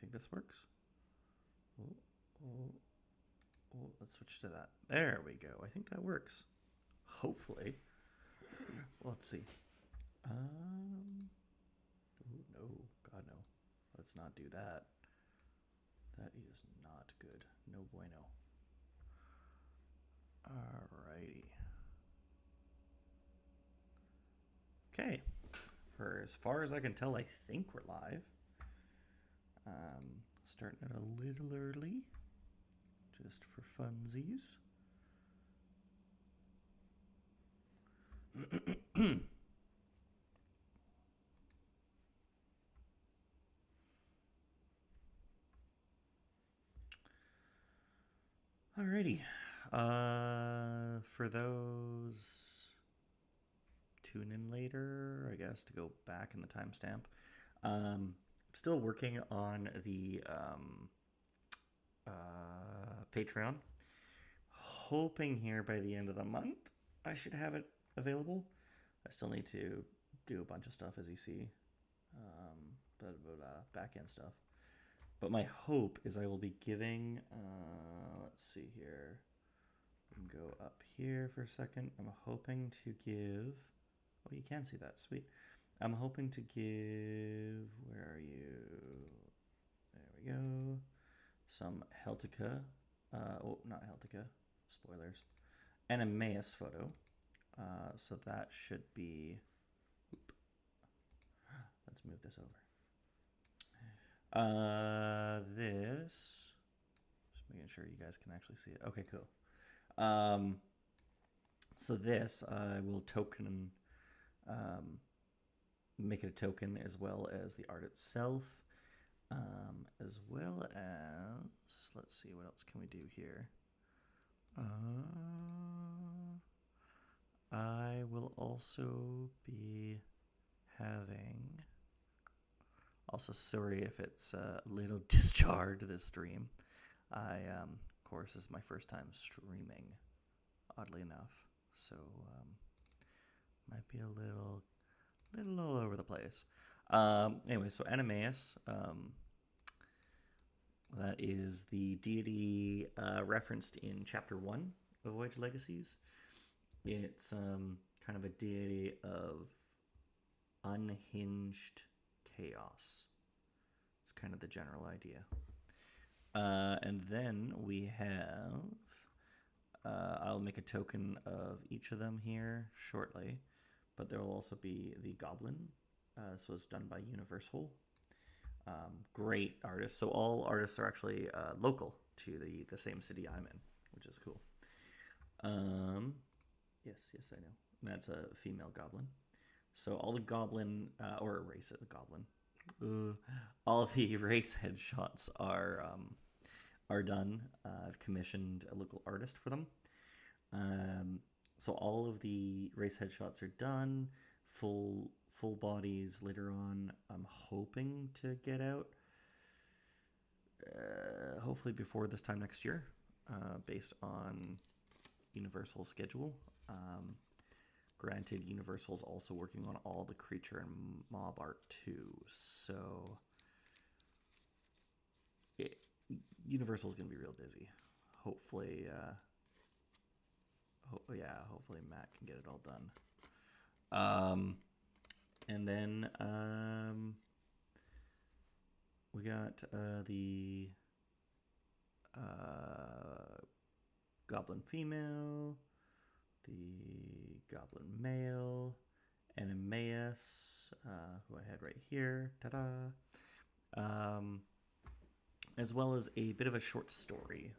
think this works. Oh, oh, oh, let's switch to that. There we go. I think that works. Hopefully. Well, let's see. Oh, no. God, no. Let's not do that. That is not good. No bueno. Alrighty. Okay. For as far as I can tell, I think we're live. Starting it a little early, just for funsies. Alrighty. For those tune in later, I guess, to go back in the timestamp. Still working on the Patreon. Hoping here by the end of the month I should have it available. I still need to do a bunch of stuff, as you see, back end stuff. But my hope is I will be giving, let's see here, we can go up here for a second. I'm hoping to give, oh, you can see that, sweet. I'm hoping to give, where are you? There we go. Some Heltica, oh, not Heltica, spoilers, and a Emmaus photo. So that should be, let's move this over. This, just making sure you guys can actually see it. Okay, cool. So this, I will token, make it a token as well as the art itself, as well as, let's see, what else can we do here? I will also be having, also sorry if it's a little disjarred, this stream. Of course, this is my first time streaming, oddly enough, so might be a little all over the place. Anyway, so Emmaus, that is the deity referenced in Chapter 1 of Voyage Legacies. It's kind of a deity of unhinged chaos. It's kind of the general idea. And then we have, I'll make a token of each of them here shortly, but there will also be the Goblin. So it's done by Universal. Great artists. So all artists are actually local to the same city I'm in, which is cool. Yes, I know. That's a female goblin. So all the goblin, or a race of the goblin, all the race headshots are done. I've commissioned a local artist for them. So all of the race headshots are done. Full bodies later on. I'm hoping to get out, hopefully before this time next year, based on Universal's schedule. Granted, Universal's also working on all the creature and mob art too, so Universal's gonna be real busy. Hopefully, hopefully Matt can get it all done. And then we got the Goblin female, the Goblin male, and Emmaus, who I had right here, ta-da, as well as a bit of a short story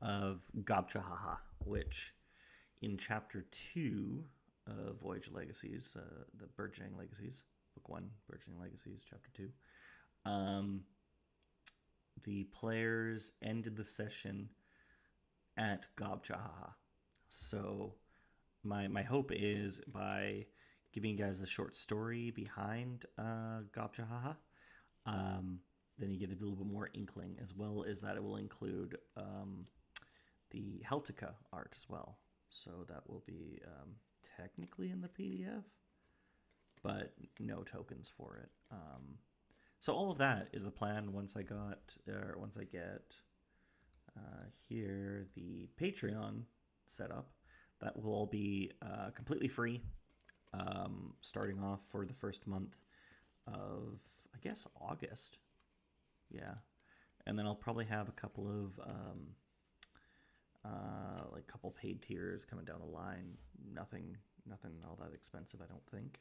of Gobchahaha, which in Chapter 2 of Voyage Legacies, the Burgeoning Legacies, Book 1, Burgeoning Legacies, Chapter 2, the players ended the session at Gobchahaha. So my hope is by giving you guys the short story behind Gobchahaha, then you get a little bit more inkling, as well as that it will include the Heltica art as well. So that will be technically in the PDF, but no tokens for it. So all of that is the plan once I get here the Patreon set up. That will all be completely free, starting off for the first month of, I guess, August. Yeah. And then I'll probably have a couple of like couple paid tiers coming down the line. Nothing all that expensive, I don't think.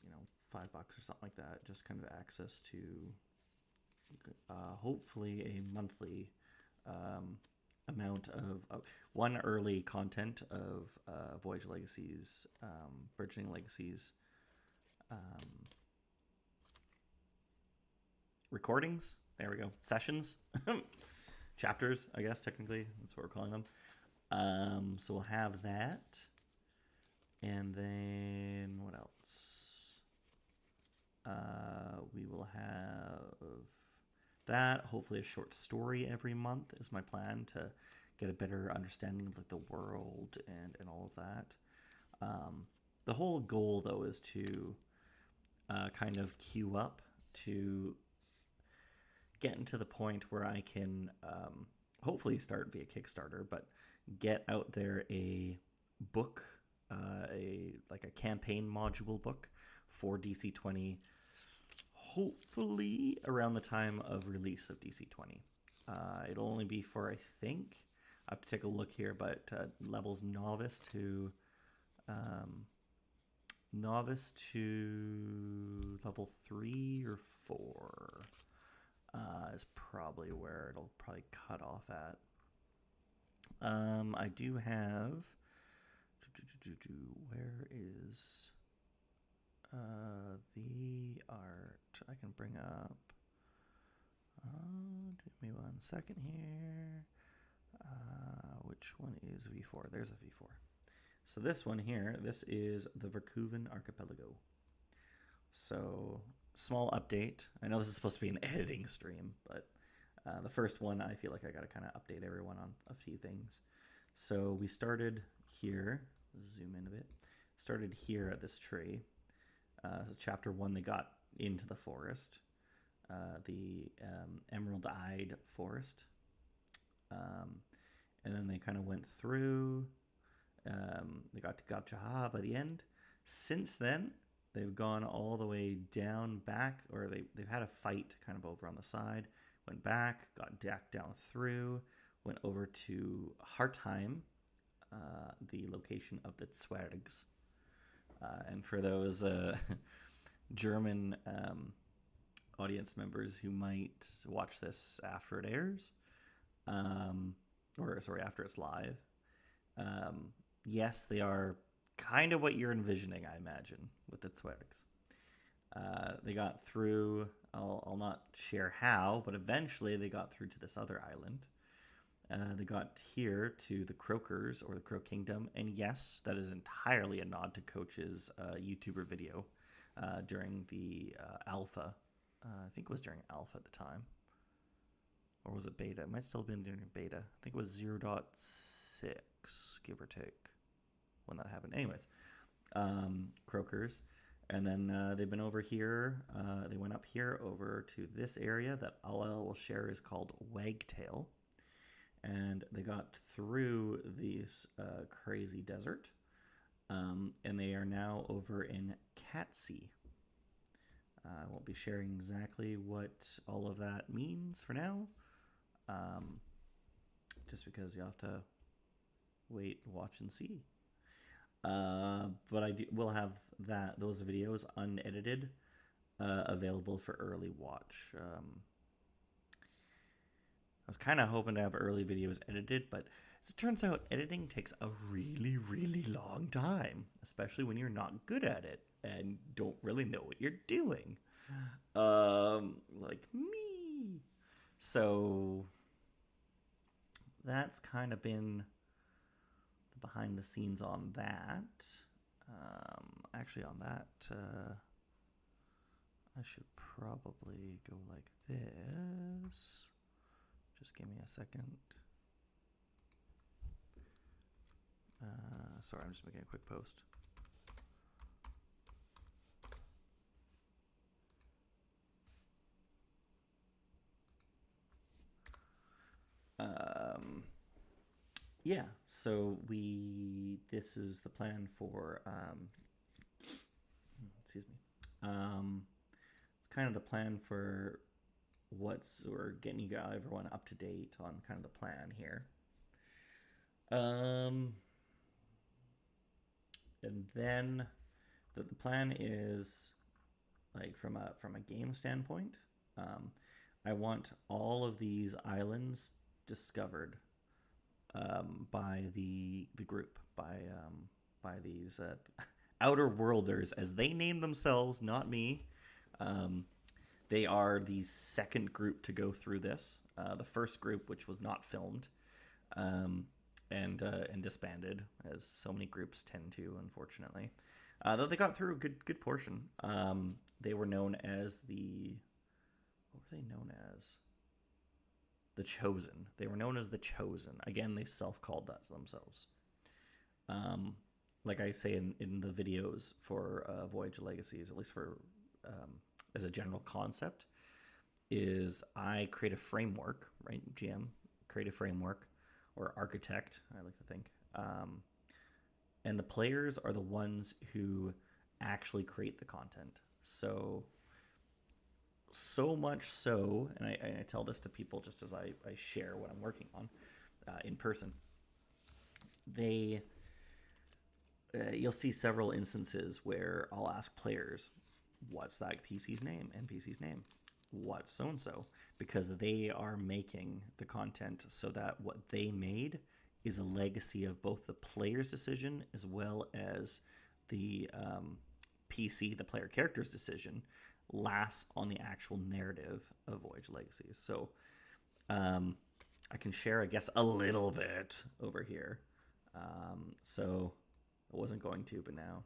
You know, $5 or something like that. Just kind of access to hopefully a monthly amount of one early content of Voyage Legacies, Burgeoning Legacies recordings. There we go. Sessions. Chapters, I guess, technically. That's what we're calling them. So we'll have that. And then what else? We will have that. Hopefully a short story every month is my plan, to get a better understanding of like the world and all of that. The whole goal, though, is to kind of queue up to getting to the point where I can hopefully start via Kickstarter, but get out there a book, like a campaign module book for DC20, hopefully around the time of release of DC20. It'll only be for, I think, I have to take a look here, but levels novice to level 3 or 4 is probably where it'll probably cut off at. I do have where is the art I can bring up. Give me 1 second here. Which one is V4? There's a V4. So this one here, this is the Verkuven Archipelago. So small update. I know this is supposed to be an editing stream, but the first one, I feel like I got to kind of update everyone on a few things. So we started here. Zoom in a bit. Started here at this tree. This is chapter 1. They got into the forest, the emerald-eyed forest, and then they kind of went through. They got to Gachaha by the end. Since then, they've gone all the way down back, or they've had a fight kind of over on the side. Went back, got down through, went over to Hartheim, the location of the Zwergs. And for those German audience members who might watch this after it airs, after it's live, yes, they are kind of what you're envisioning, I imagine, with the Zwergs. They got through, I'll not share how, but eventually they got through to this other island. They got here to the Croakers, or the Crow Kingdom, and yes, that is entirely a nod to Coach's YouTuber video during the alpha. I think it was during alpha at the time. Or was it beta? It might still have been during beta. I think it was 0.6, give or take, when that happened. Anyways, Croakers. And then they've been over here. They went up here over to this area that all I will share is called Wagtail. And they got through this crazy desert. And they are now over in Catsea. I won't be sharing exactly what all of that means for now. Just because you have to wait, watch, and see. But will have those videos unedited available for early watch. I was kind of hoping to have early videos edited, but as it turns out, editing takes a really, really long time, especially when you're not good at it and don't really know what you're doing. Like me. So that's kind of been the behind the scenes on that. Actually, on that, I should probably go like this. Just give me a second. Sorry, I'm just making a quick post. yeah, so this is the plan for, excuse me. It's kind of the plan for we're getting everyone up to date on kind of the plan here. And then the plan is like from a game standpoint. I want all of these islands discovered by the group, by these outer worlders, as they name themselves, not me. They are the second group to go through this. The first group, which was not filmed, and disbanded, as so many groups tend to, unfortunately. Though they got through a good portion. They were known as what were they known as? The Chosen. They were known as the Chosen. Again, they self-called that themselves. Like I say in the videos for Voyage Legacies, at least for as a general concept, is I create a framework, right? GM, create a framework, or architect, I like to think. And the players are the ones who actually create the content. So much so, and I tell this to people just as I share what I'm working on in person. You'll see several instances where I'll ask players, what's that NPC's name? What's so-and-so? Because they are making the content so that what they made is a legacy of both the player's decision as well as the PC, the player character's decision, lasts on the actual narrative of Voyage Legacies. So I can share, I guess, a little bit over here. So I wasn't going to, but now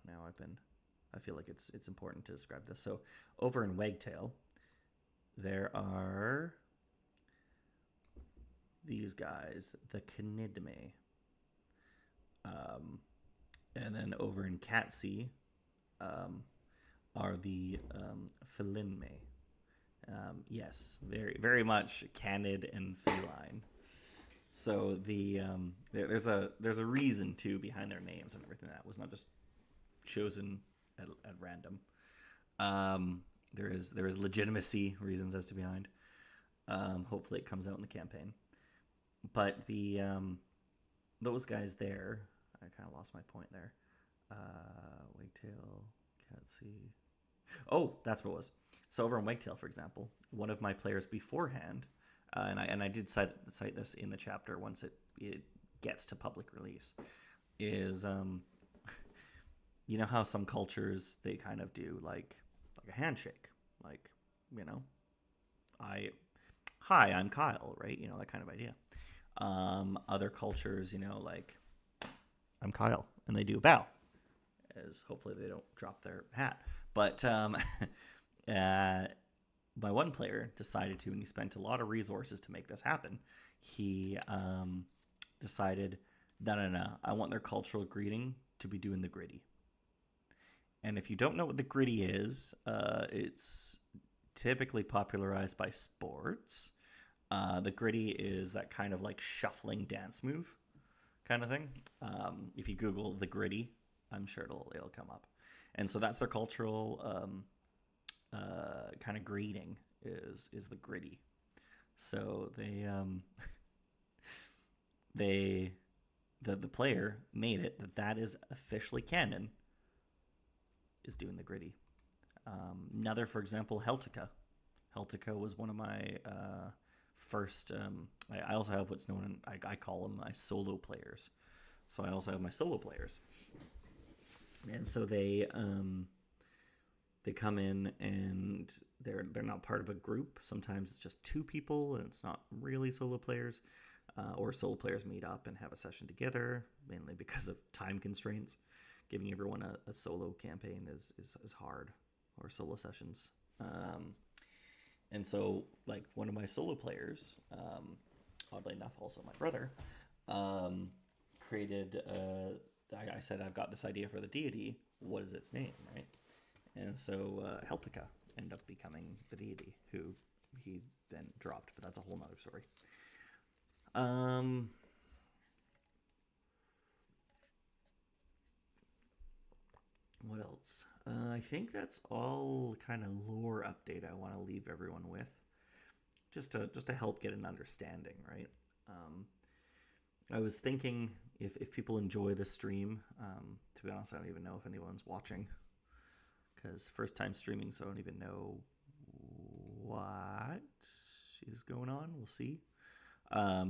I feel like it's important to describe this. So over in Wagtail, there are these guys, the Canidme. And then over in Catsea are the Felinme. Yes, very, very much canid and feline. So there's a reason too behind their names and everything. That was not just chosen at random. There is legitimacy reasons as to behind. Hopefully it comes out in the campaign. But those guys there, I kind of lost my point there. Wagtail, Catsea. Oh, that's what it was. So over in Wagtail, for example, one of my players beforehand, and I did cite this in the chapter once it gets to public release, is you know how some cultures, they kind of do like a handshake, like, you know, hi, I'm Kyle, right? You know, that kind of idea. Other cultures, you know, like, I'm Kyle, and they do a bow, as hopefully they don't drop their hat. But my one player decided to, and he spent a lot of resources to make this happen. He decided, no, I want their cultural greeting to be doing the gritty. And if you don't know what the gritty is, it's typically popularized by sports. The gritty is that kind of like shuffling dance move kind of thing. If you Google the gritty, I'm sure it'll come up. And so that's their cultural kind of greeting is the gritty. So the player made it that is officially canon, is doing the gritty. Another, for example, Heltica. Heltica was one of my first. I also have what's known, I call them my solo players. So I also have my solo players, and so they come in and they're not part of a group. Sometimes it's just two people, and it's not really solo players. Or solo players meet up and have a session together, mainly because of time constraints. Giving everyone a solo campaign is hard, or solo sessions. And so, like, one of my solo players, oddly enough, also my brother, created, I said, I've got this idea for the deity. What is its name, right? And so Heltica ended up becoming the deity, who he then dropped, but that's a whole nother story. else? I think that's all kind of lore update I want to leave everyone with, just to help get an understanding, right? I was thinking if people enjoy the stream, to be honest, I don't even know if anyone's watching because first time streaming, so I don't even know what is going on. We'll see. I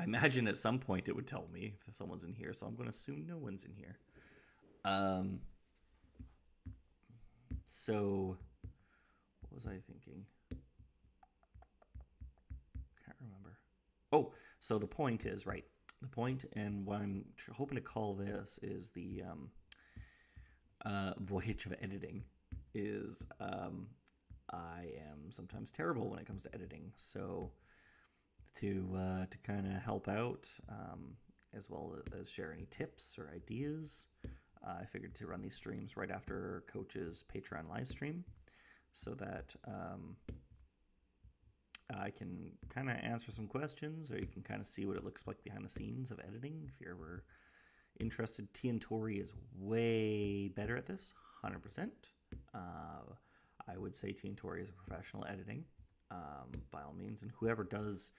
imagine at some point it would tell me if someone's in here, so I'm going to assume no one's in here. So what was I thinking? Can't remember. Oh, so the point is, right, the point, and what I'm hoping to call this is the voyage of editing is I am sometimes terrible when it comes to editing, so to kind of help out, as well as share any tips or ideas, I figured to run these streams right after Coach's Patreon live stream, so that I can kind of answer some questions, or you can kind of see what it looks like behind the scenes of editing if you're ever interested. T and Tori is way better at this, 100%. I would say T and Tori is a professional editing, by all means, and whoever does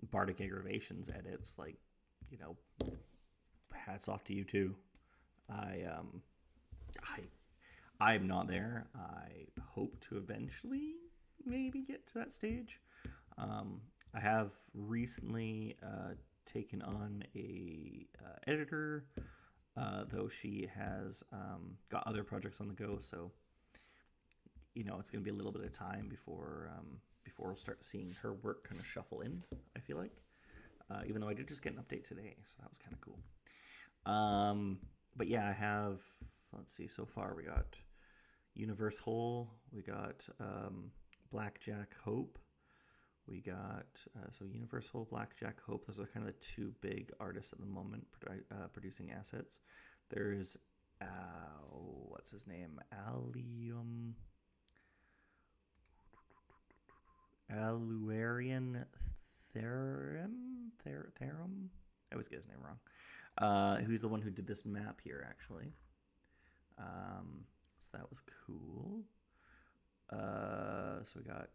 Bardic Aggravations edits, like, you know, hats off to you too. I'm not there. I hope to eventually maybe get to that stage. I have recently taken on a editor, though she has got other projects on the go, so you know it's going to be a little bit of time before we'll start seeing her work kind of shuffle in, I feel like, even though I did just get an update today, so that was kind of cool. But yeah, I have, let's see, so far we got Universe Whole, we got Blackjack Hope, we got, so Universe Whole, Blackjack Hope, those are kind of the two big artists at the moment producing assets. There's, what's his name, Aluarian Therum? I always get his name wrong. Who's the one who did this map here, actually. So that was cool. So we got...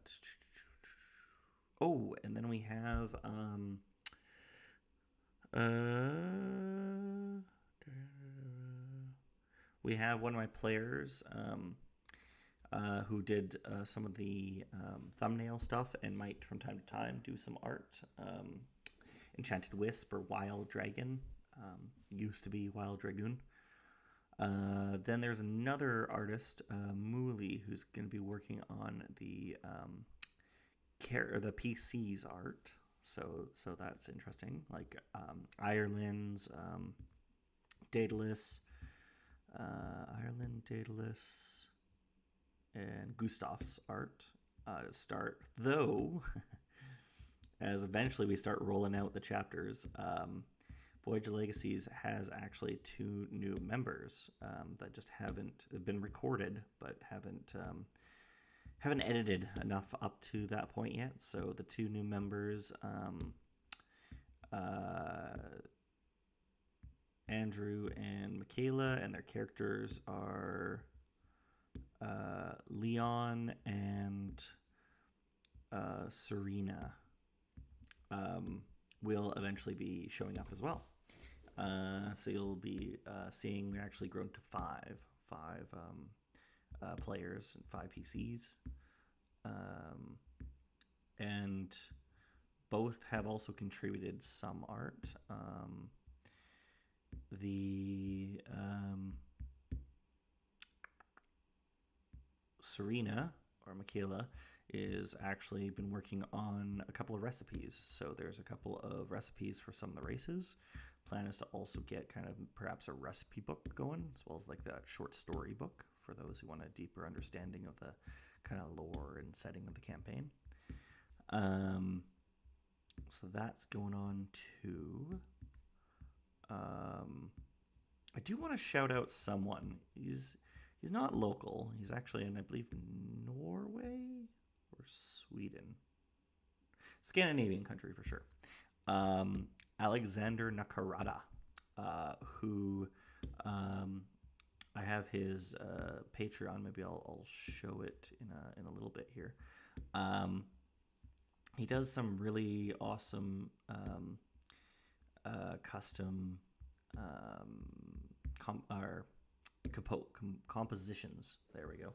Oh, and then we have... we have one of my players... who did some of the thumbnail stuff and might from time to time do some art. Enchanted Wisp or Wild Dragon, used to be Wild Dragoon. Then there's another artist, Mooley, who's going to be working on the PC's art. So that's interesting. Like Ireland's Daedalus, and Gustav's art to start, though as eventually we start rolling out the chapters, Voyage of Legacies has actually 2 new members that just haven't been recorded but haven't edited enough up to that point yet. So the 2 new members, Andrew and Michaela, and their characters are Leon and Serena, will eventually be showing up as well. So you'll be seeing we're actually grown to 5 players and 5 PCs. And both have also contributed some art. Serena, or Michaela, is actually been working on a couple of recipes. So there's a couple of recipes for some of the races. Plan is to also get kind of perhaps a recipe book going, as well as like that short story book for those who want a deeper understanding of the kind of lore and setting of the campaign. So that's going on too. I do want to shout out someone. He's not local. He's actually in, I believe, Norway or Sweden. Scandinavian country for sure. Alexander Nakarada, who I have his Patreon. Maybe I'll show it in a little bit here. He does some really awesome custom compositions. There we go.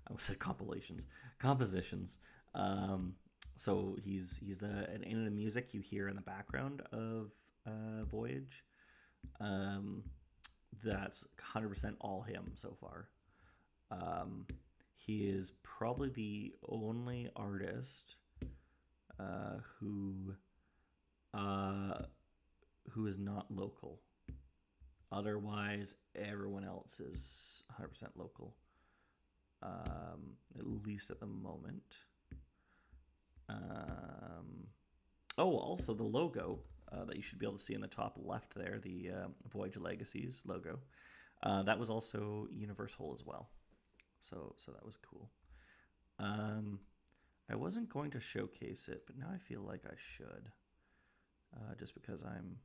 I almost said compilations. Compositions. So he's in the music you hear in the background of Voyage. That's 100% all him so far. He is probably the only artist who is not local. Otherwise, everyone else is 100% local. At least at the moment. Also the logo that you should be able to see in the top left there, the Voyage Legacies logo. That was also Universal as well. So that was cool. I wasn't going to showcase it, but now I feel like I should. Just because I'm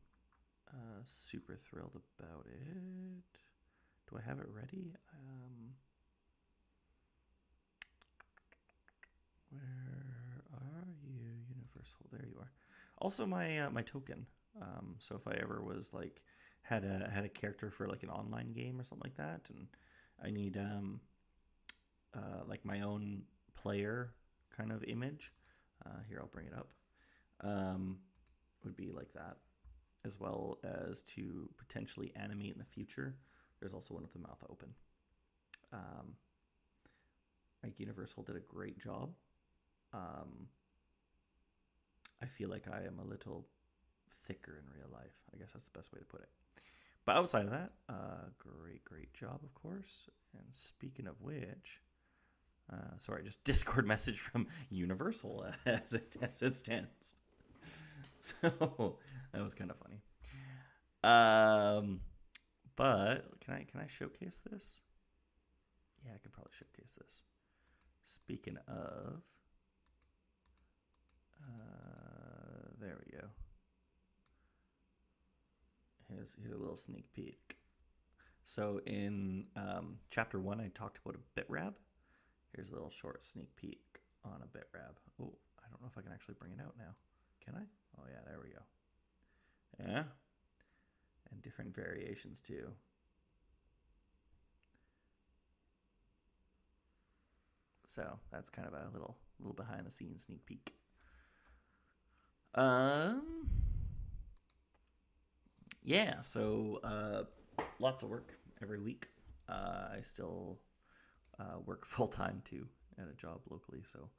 super thrilled about it. Do I have it ready? Where are you, Universal? There you are. Also, my token. So if I ever was like had a character for like an online game or something like that, and I need like my own player kind of image. Here, I'll bring it up. Would be like that, as well as to potentially animate in the future. There's also one with the mouth open. Like Universal did a great job. I feel like I am a little thicker in real life. I guess that's the best way to put it. But outside of that, great job, of course. And speaking of which, sorry, just Discord message from Universal as it stands. So that was kind of funny. But can I showcase this? Yeah, I could probably showcase this. Speaking of, there we go. Here's a little sneak peek. So in chapter 1, I talked about a bitrab. Here's a little short sneak peek on a bitrab. Oh, I don't know if I can actually bring it out now. Can I? Oh yeah, there we go. Yeah, and different variations too. So that's kind of a little behind the scenes sneak peek. Yeah, so lots of work every week. I still work full time too at a job locally, so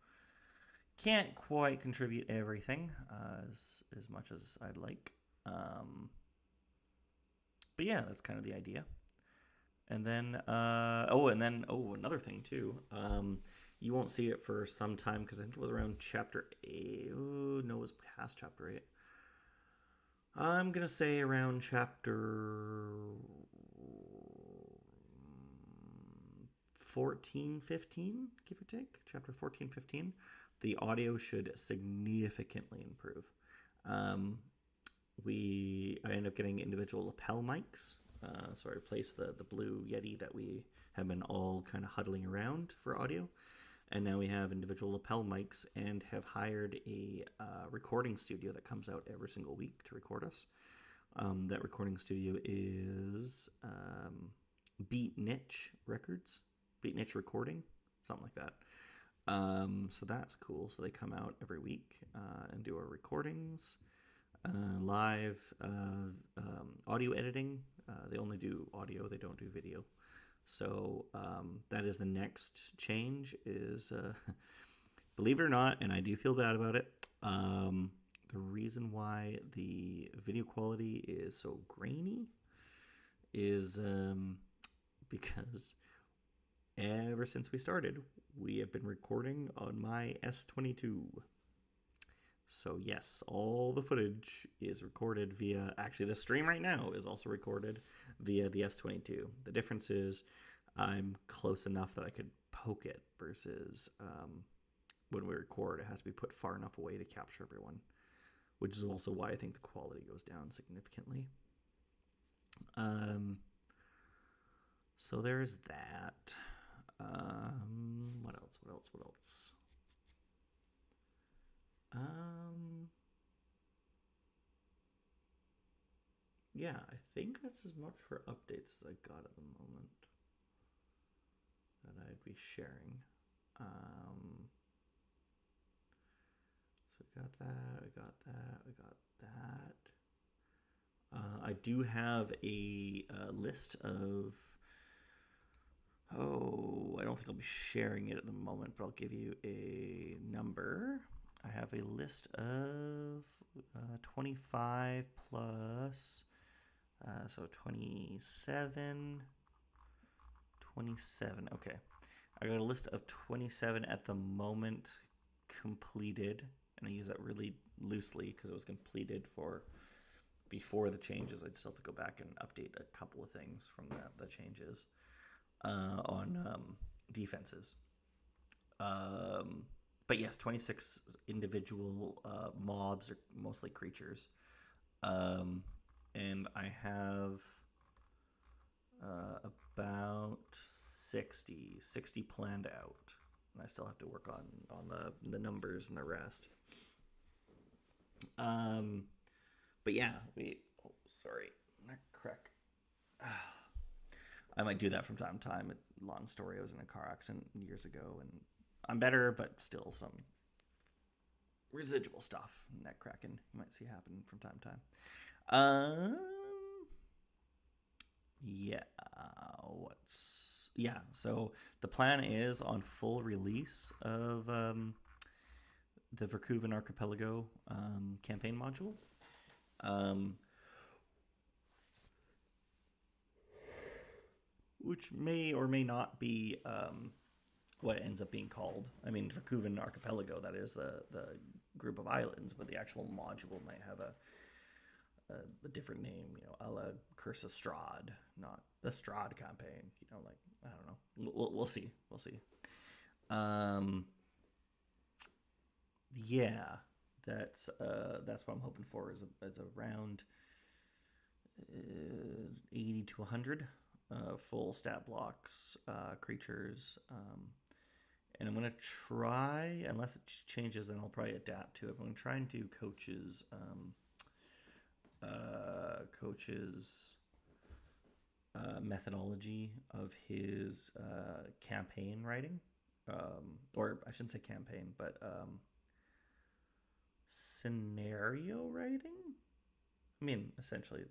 can't quite contribute everything as much as I'd like. But yeah, that's kind of the idea. And then another thing too. You won't see it for some time because I think it was around chapter 8. Oh, no, it was past chapter 8. I'm going to say around chapter 14, 15, give or take. Chapter 14, 15. The audio should significantly improve. I ended up getting individual lapel mics. So I replaced the Blue Yeti that we have been all kind of huddling around for audio. And now we have individual lapel mics and have hired a recording studio that comes out every single week to record us. That recording studio is Beat Niche Records, Beat Niche Recording, something like that. So that's cool. So they come out every week and do our recordings, live audio editing. They only do audio, they don't do video. So that is the next change is, believe it or not, and I do feel bad about it, the reason why the video quality is so grainy is because ever since we started, we have been recording on my S22. So yes, all the footage is recorded via, actually the stream right now is also recorded via the S22. The difference is I'm close enough that I could poke it versus when we record, it has to be put far enough away to capture everyone, which is also why I think the quality goes down significantly. So there's that. What else? Yeah, I think that's as much for updates as I got at the moment that I'd be sharing. So we got that, we got that. I do have a list of. Oh, I don't think I'll be sharing it at the moment, but I'll give you a number. I have a list of 25 plus, so 27. Okay. I got a list of 27 at the moment completed, and I use that really loosely because it was completed for before the changes. I still have to go back and update a couple of things from the changes on defenses. But yes, 26 individual mobs, or mostly creatures. And I have about 60 planned out. And I still have to work on the numbers and the rest. But yeah, sorry, neck crack. I might do that from time to time. Long story, I was in a car accident years ago, and I'm better, but still some residual stuff, neck cracking, you might see happen from time to time. So the plan is on full release of the Verkuven Archipelago campaign module. Which may or may not be what it ends up being called. I mean, Verkuven Archipelago, that is the group of islands, but the actual module might have a different name, a la Curse of Strahd, not the Strahd campaign. Like, I don't know. We'll see. Yeah, that's what I'm hoping for is around 80 to 100 full stat blocks, creatures, and I'm gonna try, unless it changes, then I'll probably adapt to it. But I'm gonna try and do coaches methodology of his campaign writing, or I shouldn't say campaign, but scenario writing. I mean, essentially,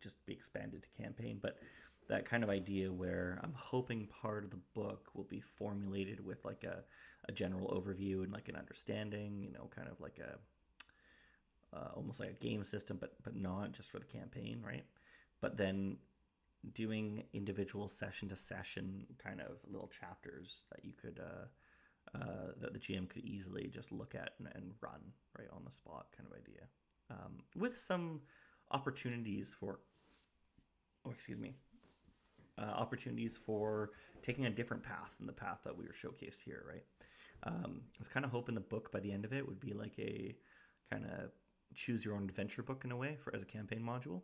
just be expanded to campaign, but that kind of idea where I'm hoping part of the book will be formulated with like a general overview and like an understanding, kind of like almost like a game system, but not just for the campaign, right? But then doing individual session to session kind of little chapters that you could that the GM could easily just look at and run right on the spot, kind of idea, with some opportunities for opportunities for taking a different path than the path that we were showcased here, right? I was kind of hoping the book by the end of it would be like a kind of choose your own adventure book in a way as a campaign module.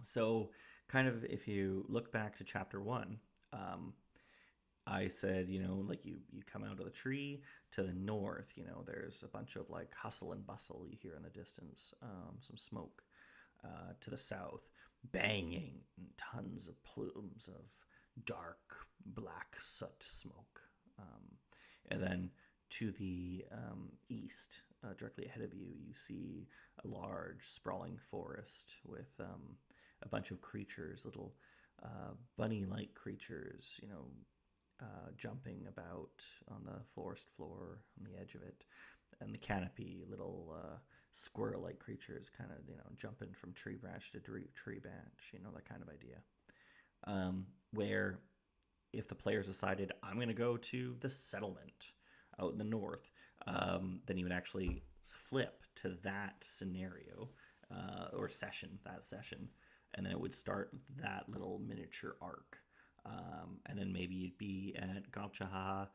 So kind of if you look back to chapter 1, I said, like you come out of the tree to the north, there's a bunch of like hustle and bustle you hear in the distance, some smoke. To the south, banging and tons of plumes of dark black soot smoke. And then to the east, directly ahead of you, you see a large sprawling forest with a bunch of creatures, little bunny-like creatures, jumping about on the forest floor on the edge of it. And the canopy, little squirrel-like creatures kind of, jumping from tree branch to tree branch, that kind of idea. Where if the players decided, I'm going to go to the settlement out in the north, then you would actually flip to that scenario or session, and then it would start that little miniature arc. And then maybe you'd be at Gobchaha,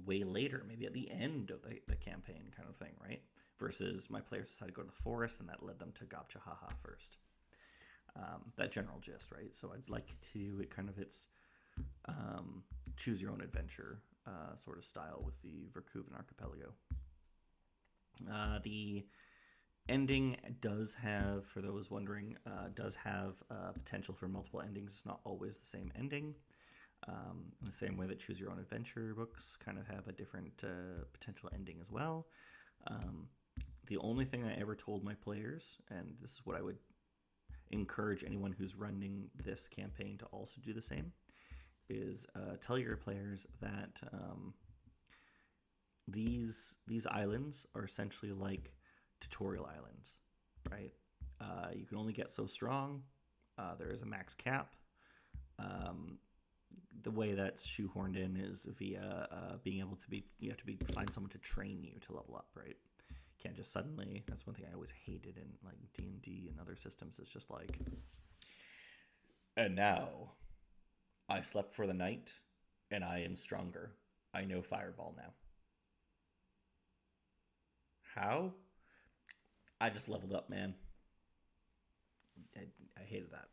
way later, maybe at the end of the campaign kind of thing, right? Versus my players decided to go to the forest, and that led them to Gobchaha first. that general gist, right? So I'd like to it's choose your own adventure sort of style with the Verkuven Archipelago. The ending does have, for those wondering, does have potential for multiple endings. It's not always the same ending. In the same way that Choose Your Own Adventure books kind of have a different potential ending as well. The only thing I ever told my players, and this is what I would encourage anyone who's running this campaign to also do the same, is tell your players that these islands are essentially like tutorial islands, right? You can only get so strong. There is a max cap. The way that's shoehorned in is via being able to be, you have to find someone to train you to level up, right? You can't just suddenly. That's one thing I always hated in like D&D and other systems. It's just like, and now I slept for the night and I am stronger. I know Fireball now. How? I just leveled up, man. I hated that.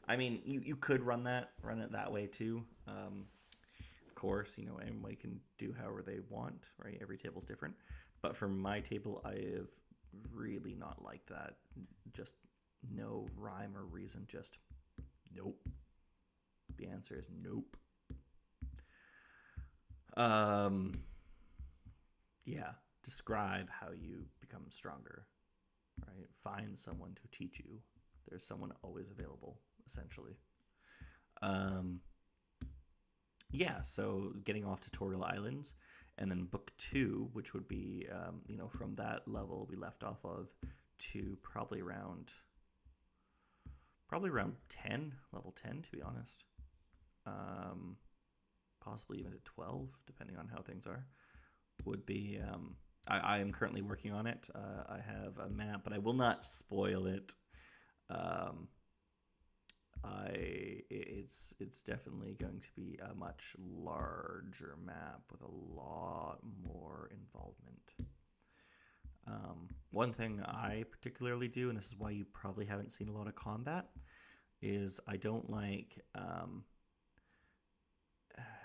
I mean, you could run it that way too. Of course, anybody can do however they want, right? Every table's different. But for my table, I have really not liked that. Just no rhyme or reason. Just nope. The answer is nope. Yeah. Describe how you become stronger, right? Find someone to teach you. There's someone always available, essentially. Yeah, so getting off tutorial islands, and then book 2, which would be, from that level we left off of to probably around 10, level 10, to be honest. Possibly even to 12, depending on how things are, would be, I am currently working on it. I have a map, but I will not spoil it. It's definitely going to be a much larger map with a lot more involvement. One thing I particularly do, and this is why you probably haven't seen a lot of combat, is I don't like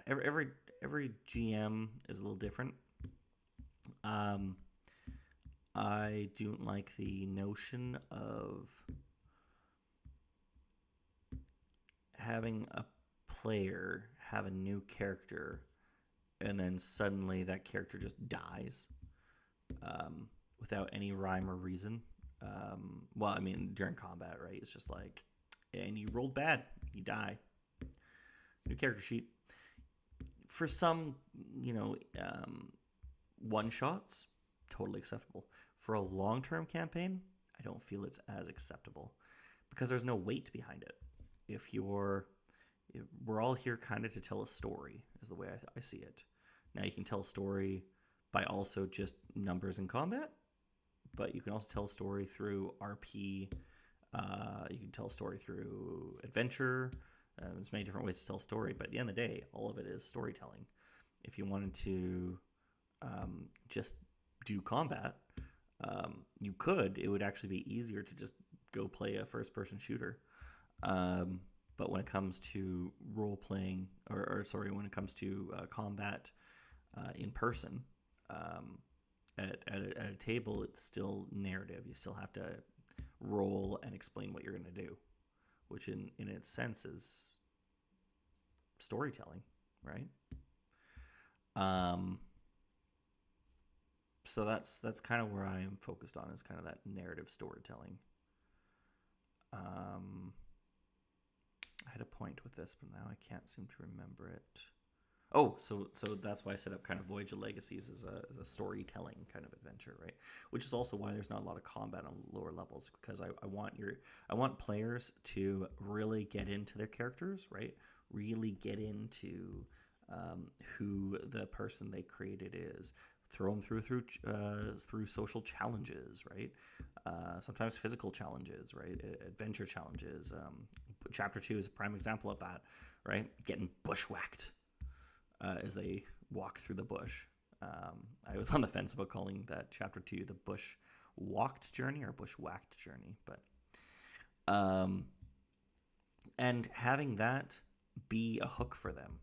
every GM is a little different. I don't like the notion of having a player have a new character and then suddenly that character just dies without any rhyme or reason. Well, I mean, during combat, right? It's just like, and you rolled bad, you die. New character sheet. For some, one-shots, totally acceptable. For a long-term campaign, I don't feel it's as acceptable because there's no weight behind it. We're all here kind of to tell a story, is the way I see it. Now, you can tell a story by also just numbers in combat, but you can also tell a story through RP. You can tell a story through adventure. There's many different ways to tell a story, but at the end of the day, all of it is storytelling. If you wanted to just do combat, you could. It would actually be easier to just go play a first-person shooter. But when it comes to role-playing, when it comes to combat in person, at a table, it's still narrative. You still have to roll and explain what you're going to do, which in its sense is storytelling, right? So that's kind of where I am focused on, is kind of that narrative storytelling. I had a point with this, but now I can't seem to remember it. Oh, so that's why I set up kind of Voyage of Legacies as a storytelling kind of adventure, right? Which is also why there's not a lot of combat on lower levels, because I want players to really get into their characters, right? Really get into who the person they created is. Throw them through social challenges, right? Sometimes physical challenges, right? Adventure challenges. Chapter 2 is a prime example of that, right? Getting bushwhacked as they walk through the bush. I was on the fence about calling that chapter 2 the bush walked journey or bushwhacked journey, but and having that be a hook for them.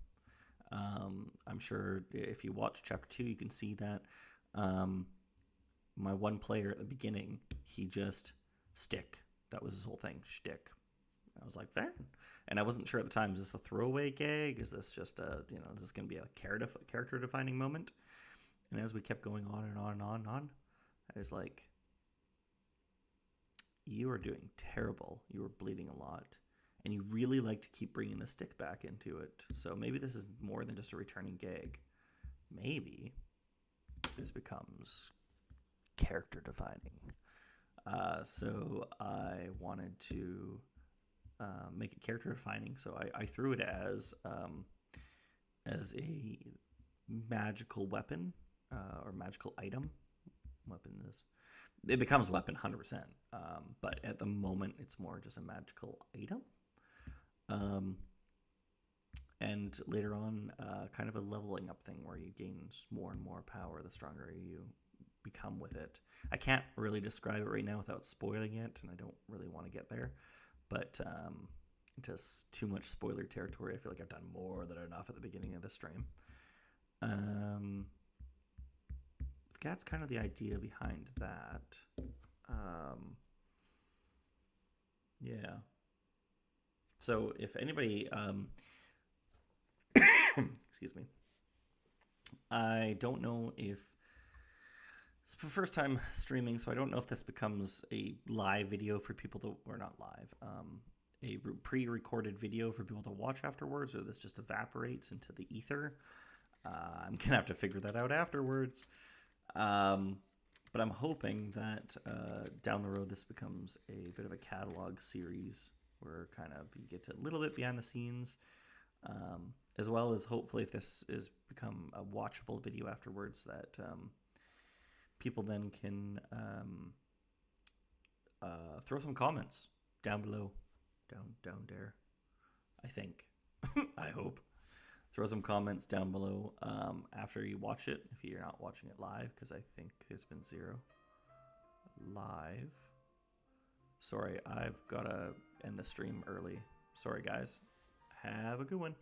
I'm sure if you watch chapter 2, you can see that my one player at the beginning, he just stick. That was his whole thing, shtick. I was like, fair. And I wasn't sure at the time, is this a throwaway gag? Is this just is this going to be a character defining moment? And as we kept going on and on and on and on, I was like, you are doing terrible. You are bleeding a lot. And you really like to keep bringing the stick back into it. So maybe this is more than just a returning gag. Maybe this becomes character defining. So I wanted to make it character defining. So I threw it as a magical weapon or magical item. Weapon is. It becomes weapon 100%. But at the moment, it's more just a magical item. And later on, kind of a leveling up thing where you gain more and more power the stronger you become with it. I can't really describe it right now without spoiling it, and I don't really want to get there. But into too much spoiler territory, I feel like I've done more than enough at the beginning of the stream. That's kind of the idea behind that. Yeah. So if anybody, excuse me, I don't know if it's the first time streaming, so I don't know if this becomes a live video for people to, or not live, a pre-recorded video for people to watch afterwards, or this just evaporates into the ether. I'm gonna have to figure that out afterwards. But I'm hoping that down the road this becomes a bit of a catalog series where kind of you get a little bit behind the scenes, as well as hopefully if this is become a watchable video afterwards that people then can throw some comments down below, down there, I think. I hope. Throw some comments down below after you watch it, if you're not watching it live, because I think there's been 0 live. Sorry, I've got to end the stream early. Sorry, guys. Have a good one.